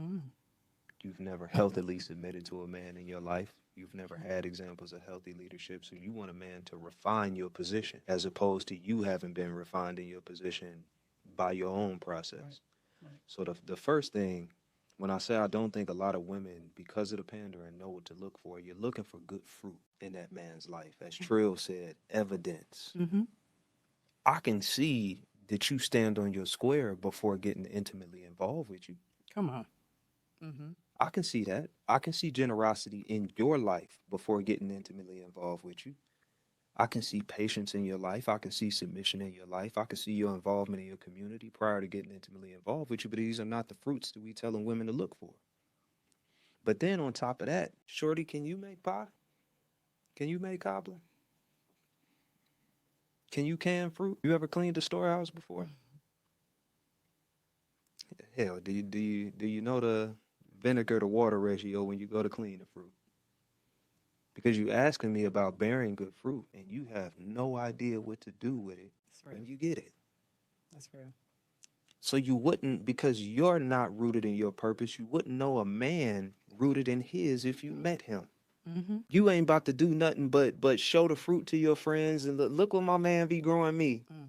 Mm. You've never healthily submitted to a man in your life. You've never had examples of healthy leadership. So you want a man to refine your position as opposed to you having been refined in your position by your own Right. process. Right. So the first thing, when I say I don't think a lot of women, because of the pandering, know what to look for, you're looking for good fruit in that man's life. As Trill said, evidence. Mm-hmm. I can see that you stand on your square before getting intimately involved with you. Come on. Mm-hmm. I can see that. I can see generosity in your life before getting intimately involved with you. I can see patience in your life. I can see submission in your life. I can see your involvement in your community prior to getting intimately involved with you. But these are not the fruits that we telling women to look for. But then on top of that, Shorty, can you make pie? Can you make cobbler? Can you can fruit? You ever cleaned a storehouse before? Hell, do you know the vinegar to water ratio when you go to clean the fruit? Because you asking me about bearing good fruit and you have no idea what to do with it That's real. when you get it. That's real. So you wouldn't, because you're not rooted in your purpose, you wouldn't know a man rooted in his if you met him. Mm-hmm. You ain't about to do nothing but show the fruit to your friends and look what my man be growing me. Mm.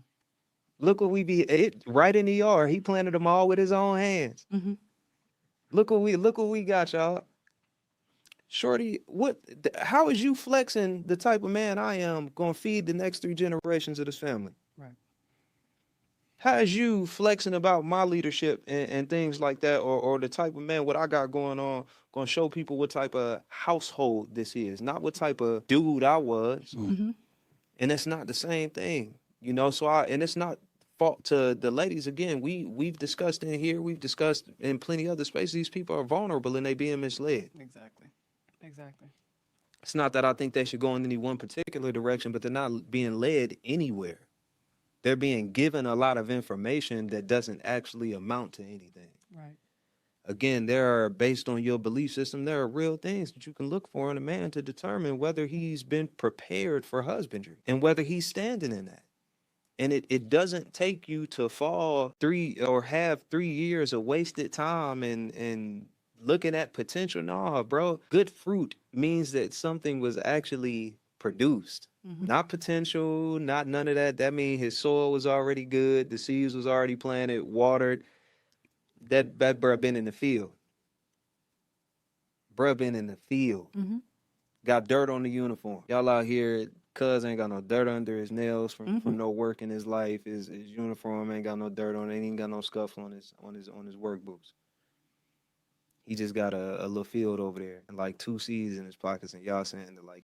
Look what we be it right in the yard. He planted them all with his own hands. Mm-hmm. Look what we got, y'all. Shorty, how is you flexing the type of man I am gonna feed the next three generations of this family? Right. How is you flexing about my leadership and things like that, or the type of man what I got going on, gonna show people what type of household this is, not what type of dude I was. Mm-hmm. And it's not the same thing, So and it's not fault to the ladies. Again, we've discussed in here, we've discussed in plenty other spaces. These people are vulnerable and they being misled. Exactly. Exactly. It's not that I think they should go in any one particular direction, but they're not being led anywhere. They're being given a lot of information that doesn't actually amount to anything. Right. Again, there are, based on your belief system, there are real things that you can look for in a man to determine whether he's been prepared for husbandry and whether he's standing in that. And it doesn't take you to fall three or have 3 years of wasted time and looking at potential. No, bro. Good fruit means that something was actually produced. Mm-hmm. Not potential, not none of that. That means his soil was already good, the seeds was already planted, watered. That bruh been in the field. Bruh been in the field. Mm-hmm. Got dirt on the uniform. Y'all out here, cuz ain't got no dirt under his nails Mm-hmm. from no work in his life. His uniform ain't got no dirt on it. Ain't got no scuff on his work boots. He just got a little field over there and like two seeds in his pockets, and y'all saying that like